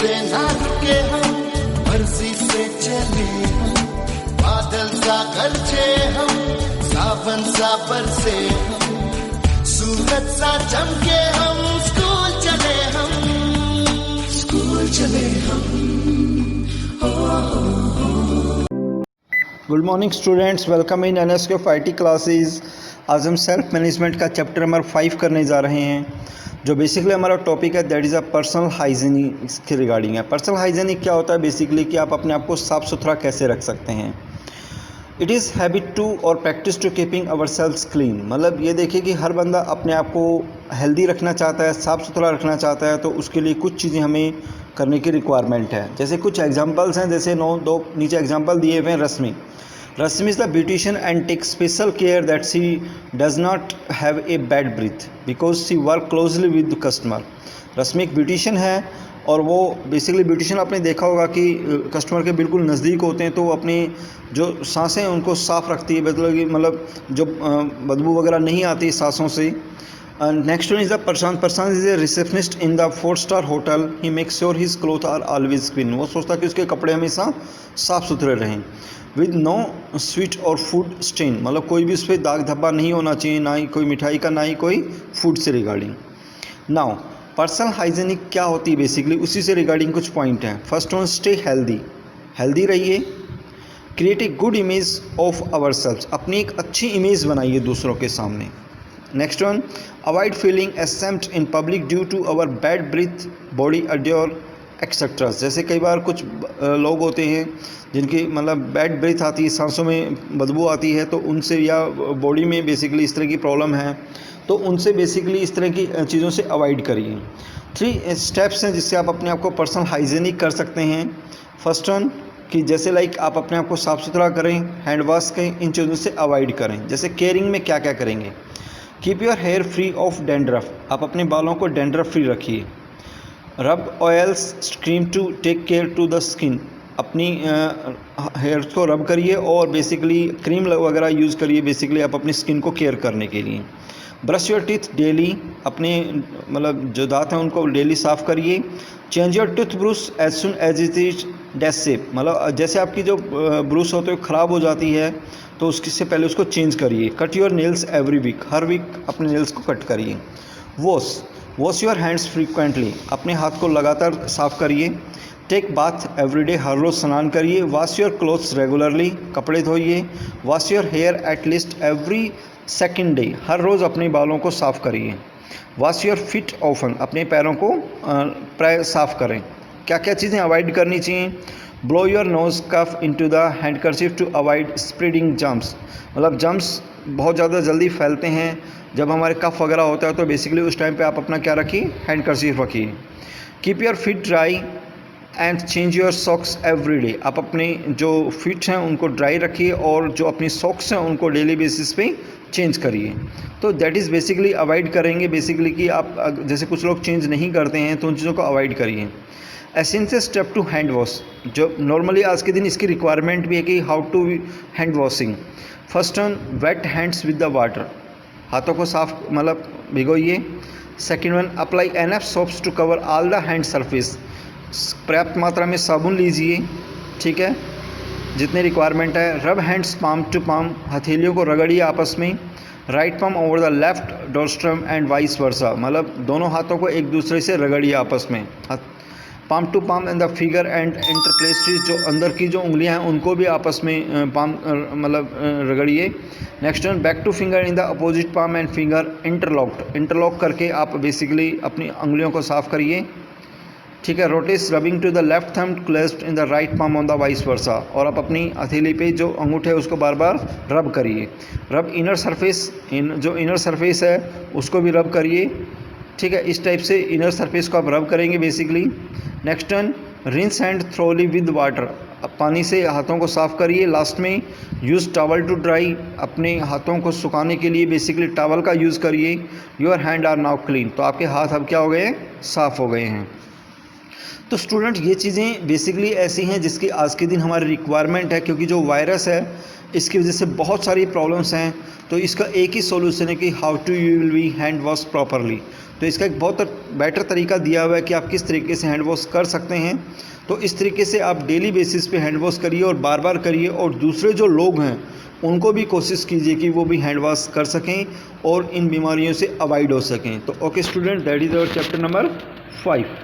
से ना रुके हम, मर्जी से चले हम, बादल सा गरजे हम, सावन सा बरसे हम, सूरज सा चमके हम, स्कूल चले हम, स्कूल चले हम। Good morning students, welcome in NSK of IT classes. आज हम सेल्फ मैनेजमेंट का चैप्टर नंबर 5 करने जा रहे हैं, जो बेसिकली हमारा टॉपिक है that is a personal hygienic के रिगार्डिंग है। पर्सनल हाइजीनिक क्या होता है? बेसिकली कि आप अपने आप को साफ़ सुथरा कैसे रख सकते हैं। इट इज़ हैबिट टू और practice to keeping ourselves clean. मतलब ये देखिए कि हर बंदा अपने आप को हेल्दी रखना चाहता है, साफ़ सुथरा रखना चाहता है, तो उसके लिए कुछ चीज़ें हमें करने की रिक्वायरमेंट है। जैसे कुछ एग्जांपल्स हैं, जैसे दो नीचे एग्जांपल दिए हुए हैं। रश्मि is the beautician and takes special care that she does not have a bad breath because she work closely with the customer। रश्मि एक ब्यूटिशियन है और वो बेसिकली ब्यूटिशियन आपने देखा होगा कि कस्टमर के बिल्कुल नज़दीक होते हैं, तो वो अपनी जो सांसें उनको साफ़ रखती है, मतलब जो बदबू वगैरह नहीं आती सांसों से। Next one is the Prashant is a receptionist in the 4-star hotel. He make sure his cloth are always clean. वो सोचता है कि उसके कपड़े हमेशा साफ़ सुथरे रहें। विद नो स्वीट और फूड स्टेन, मतलब कोई भी उस पर दाग धब्बा नहीं होना चाहिए, ना ही कोई मिठाई का, ना ही कोई फूड से रिगार्डिंग। नाउ पर्सनल हाइजीनिक क्या होती है? बेसिकली उसी से रिगार्डिंग कुछ पॉइंट हैं। फर्स्ट वन, स्टे हेल्दी रहिए। Create a good image of our selves, अपनी एक अच्छी इमेज बनाइए दूसरों के सामने। Next one, avoid feeling exempt in public due to our bad breath, body odour etcetera. जैसे कई बार कुछ लोग होते हैं जिनकी मतलब बैड ब्रीथ आती है, सांसों में बदबू आती है, तो उनसे, या बॉडी में बेसिकली इस तरह की प्रॉब्लम है, तो उनसे बेसिकली इस तरह की चीज़ों से अवॉइड करिए। 3 स्टेप्स हैं जिससे आप अपने आप को पर्सनल हाइजीनिक कर सकते हैं। फर्स्ट वन कि जैसे लाइक आप अपने आप को साफ़ सुथरा करें, हैंड वॉश करें, इन चीज़ों से अवॉइड करें। जैसे केयरिंग में क्या क्या करेंगे? Keep your hair free of dandruff, आप अपने बालों को डेंड्रफ फ्री रखिए। Rub oils cream to take care to the skin, अपनी हेयर को रब करिए और बेसिकली क्रीम वगैरह यूज़ करिए, बेसिकली आप अपनी स्किन को केयर करने के लिए। ब्रश योर टीथ डेली, अपने मतलब जो दांत हैं उनको डेली साफ़ करिए। Change your toothbrush as soon as it is dash shape, मतलब जैसे आपकी जो ब्रूश होते हैं ख़राब हो जाती है तो उससे पहले उसको चेंज करिए। Cut your nails every week, हर वीक अपने नेल्स को कट करिए। वॉश योर हैंड्स फ्रीक्वेंटली, अपने हाथ को लगातार साफ़ करिए। टेक बाथ एवरीडे, हर रोज़ स्नान करिए। वॉश योर क्लोथ्स रेगुलरली, कपड़े धोइए। Wash your hair at least every second day, हर रोज़ अपने बालों को साफ़ करिए। वॉश योर फीट ऑफन, अपने पैरों को प्राय साफ़ करें। क्या क्या चीज़ें अवॉइड करनी चाहिए? Blow your nose cough into the handkerchief to avoid spreading germs, मतलब जम्स बहुत ज़्यादा जल्दी फैलते हैं जब हमारे कफ वगैरह होता है, तो बेसिकली उस टाइम पे आप अपना क्या रखिए? हैंडकरचीफ रखिए। Keep your feet dry and change your socks every day, आप अपने जो फीट हैं उनको ड्राई रखिए और जो अपनी सॉक्स हैं उनको डेली बेसिस पे चेंज करिए। तो दैट इज़ बेसिकली अवॉइड करेंगे बेसिकली कि आप जैसे कुछ लोग चेंज नहीं करते हैं तो उन चीज़ों को अवॉइड करिए। Essential step to hand wash, जो नॉर्मली आज के दिन इसकी रिक्वायरमेंट भी है कि how to hand washing. First one, wet hands with the water, हाथों को साफ मतलब भिगोइए। Second one, apply enough soaps to cover all the hand surface, पर्याप्त मात्रा में साबुन लीजिए, ठीक है, जितनी रिक्वायरमेंट है। रब हैंड्स पाम टू पाम, हथेलियों को रगड़िए आपस में। Right palm over the left dorsum and vice versa, मतलब दोनों हाथों को एक दूसरे से रगड़िए आपस में। Palm to palm in the finger and interlaced, जो अंदर की जो उंगलियां हैं उनको भी आपस में पाम मतलब रगड़िए। Next one, back to finger in the opposite palm and finger interlock करके आप बेसिकली अपनी उंगलियों को साफ़ करिए, ठीक है। Rotates rubbing to the left thumb clasped in the right palm on the vice versa, और आप अपनी हथेली पे जो अंगूठे है उसको बार बार रब करिए। रब इनर सरफेस, जो इनर सरफेस है उसको भी रब करिए, ठीक है। इस टाइप से इनर सरफेस को आप रब करेंगे basically. Next one, rinse hand thoroughly with water, अब पानी से हाथों को साफ़ करिए। लास्ट में, यूज़ टॉवल टू ड्राई, अपने हाथों को सुखाने के लिए बेसिकली टॉवल का यूज़ करिए। Your hand are now clean, तो आपके हाथ अब क्या हो गए हैं? साफ़ हो गए हैं। तो स्टूडेंट ये चीज़ें बेसिकली ऐसी हैं जिसकी आज के दिन हमारी रिक्वायरमेंट है, क्योंकि जो वायरस है इसकी वजह से बहुत सारी प्रॉब्लम्स हैं। तो इसका एक ही सॉल्यूशन है कि how to you will be hand wash properly. तो इसका एक बहुत बेटर तरीका दिया हुआ है कि आप किस तरीके से हैंड वॉश कर सकते हैं। तो इस तरीके से आप डेली बेसिस पे हैंड वॉश करिए और बार बार करिए, और दूसरे जो लोग हैं उनको भी कोशिश कीजिए कि वो भी हैंड वॉश कर सकें और इन बीमारियों से अवॉइड हो सकें। तो okay student, that is our chapter number 5।